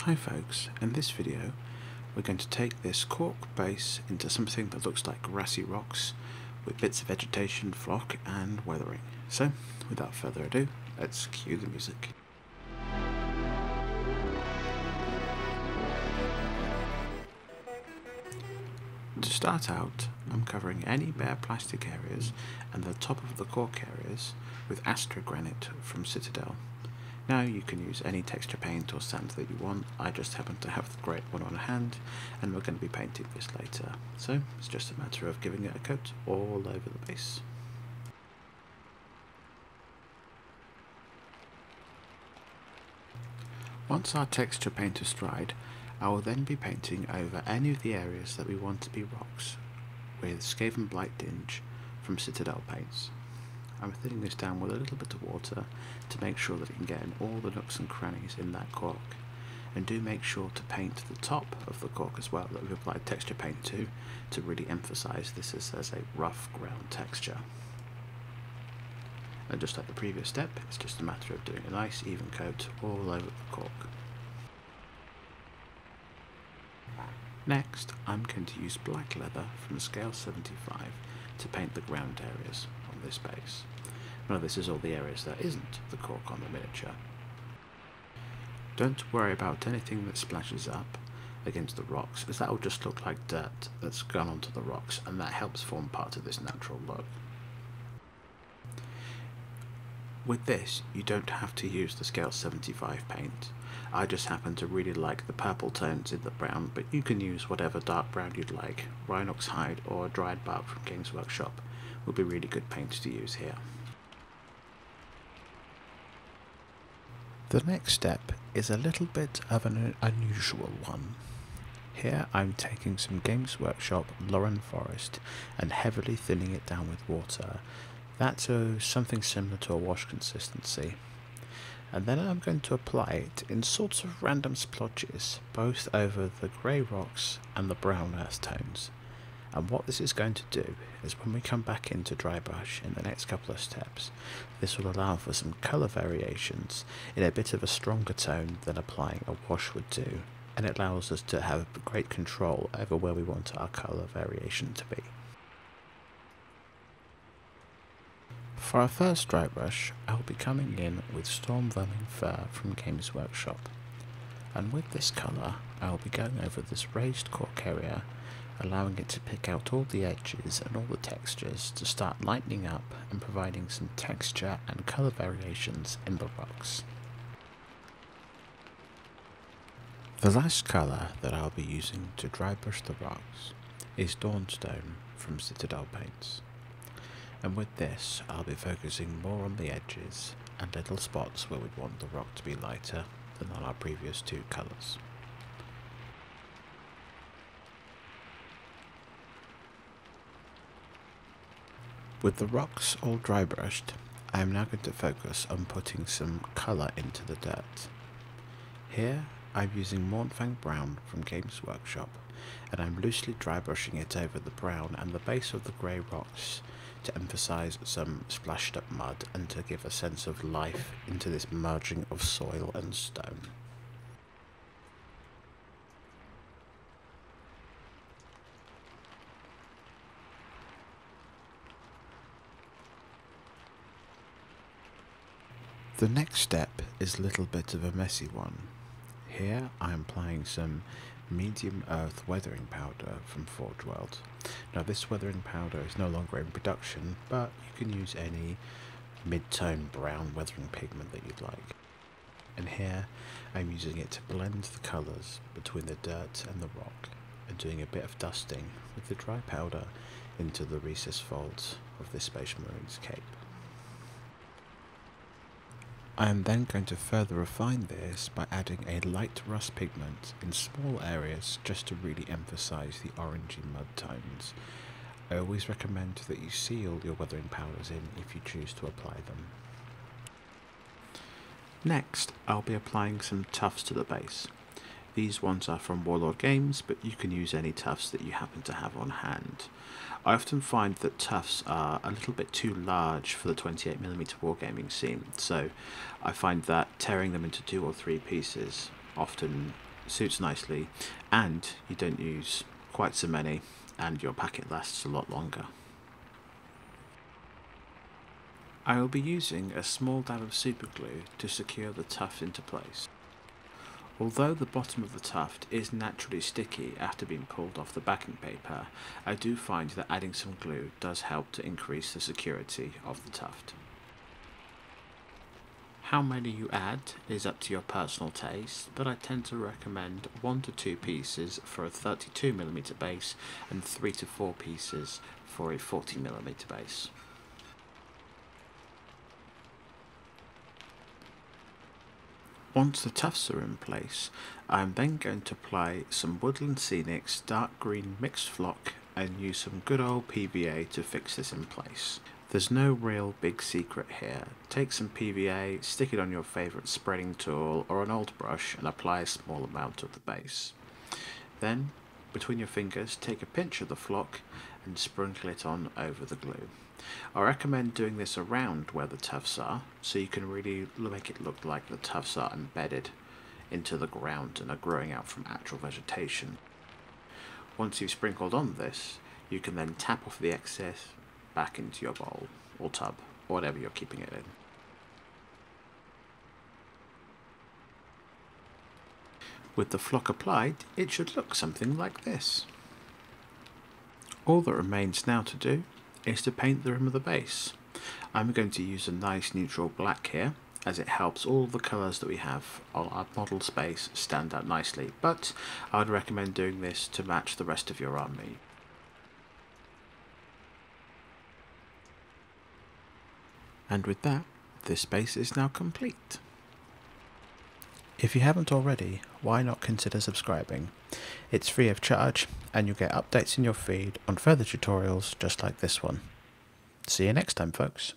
Hi folks, in this video we're going to take this Cork base into something that looks like grassy rocks with bits of vegetation, flock and weathering. So without further ado, let's cue the music. To start out, I'm covering any bare plastic areas and the top of the cork areas with Astra granite from Citadel. Now you can use any texture paint or sand that you want. I just happen to have the great one on hand and we're going to be painting this later. So it's just a matter of giving it a coat all over the base. Once our texture paint is dried, I will then be painting over any of the areas that we want to be rocks with Skavenblight Dinge from Citadel paints. I'm thinning this down with a little bit of water to make sure that you can get in all the nooks and crannies in that cork. And do make sure to paint the top of the cork as well that we've applied texture paint to really emphasise this as a rough ground texture. And just like the previous step, it's just a matter of doing a nice even coat all over the cork. Next, I'm going to use black leather from scale 75 to paint the ground areas on this base. Now this is all the areas that isn't the cork on the miniature. Don't worry about anything that splashes up against the rocks, as that will just look like dirt that's gone onto the rocks, and that helps form part of this natural look. With this, you don't have to use the scale 75 paint. I just happen to really like the purple tones in the brown, but you can use whatever dark brown you'd like. Rhinox hide or dried bark from Games Workshop would be really good paints to use here. The next step is a little bit of an unusual one. Here I'm taking some Games Workshop Loren forest and heavily thinning it down with water. That's something similar to a wash consistency. And then I'm going to apply it in sorts of random splotches, both over the grey rocks and the brown earth tones. And what this is going to do is when we come back into Drybrush in the next couple of steps, this will allow for some colour variations in a bit of a stronger tone than applying a wash would do, and it allows us to have great control over where we want our colour variation to be. For our first dry brush, I will be coming in with Stormvermin fur from Games Workshop, and with this colour I will be going over this raised cork area, allowing it to pick out all the edges and all the textures to start lightening up and providing some texture and colour variations in the rocks. The last colour that I'll be using to dry brush the rocks is Dawnstone from Citadel paints. And with this, I'll be focusing more on the edges and little spots where we'd want the rock to be lighter than on our previous two colours. With the rocks all dry brushed, I am now going to focus on putting some colour into the dirt. Here, I'm using Mournfang brown from Games Workshop, and I'm loosely dry brushing it over the brown and the base of the grey rocks to emphasise some splashed up mud and to give a sense of life into this merging of soil and stone. The next step is a little bit of a messy one. Here I am applying some medium earth weathering powder from Forge World. Now this weathering powder is no longer in production, but you can use any mid-tone brown weathering pigment that you'd like. And here I'm using it to blend the colours between the dirt and the rock, and doing a bit of dusting with the dry powder into the recessed folds of this Space Marine's cape. I am then going to further refine this by adding a light rust pigment in small areas just to really emphasise the orangey mud tones. I always recommend that you seal your weathering powders in if you choose to apply them. Next, I'll be applying some tufts to the base. These ones are from Warlord Games, but you can use any tufts that you happen to have on hand. I often find that tufts are a little bit too large for the 28mm wargaming scene, so I find that tearing them into 2 or 3 pieces often suits nicely, and you don't use quite so many, and your packet lasts a lot longer. I will be using a small dab of super glue to secure the tuft into place. Although the bottom of the tuft is naturally sticky after being pulled off the backing paper, I do find that adding some glue does help to increase the security of the tuft. How many you add is up to your personal taste, but I tend to recommend 1 to 2 pieces for a 32mm base and 3 to 4 pieces for a 40mm base. Once the tufts are in place, I am then going to apply some Woodland Scenics dark green mixed flock and use some good old PVA to fix this in place. There's no real big secret here. Take some PVA, stick it on your favourite spreading tool or an old brush and apply a small amount of the base. Then, between your fingers, take a pinch of the flock and sprinkle it on over the glue. I recommend doing this around where the tufts are, so you can really make it look like the tufts are embedded into the ground and are growing out from actual vegetation. Once you've sprinkled on this, you can then tap off the excess back into your bowl or tub, or whatever you're keeping it in. With the flock applied, it should look something like this. All that remains now to do is to paint the rim of the base. I'm going to use a nice neutral black here, as it helps all the colours that we have on our model space stand out nicely, but I would recommend doing this to match the rest of your army. And with that, this base is now complete. If you haven't already, why not consider subscribing? It's free of charge, and you'll get updates in your feed on further tutorials just like this one. See you next time, folks.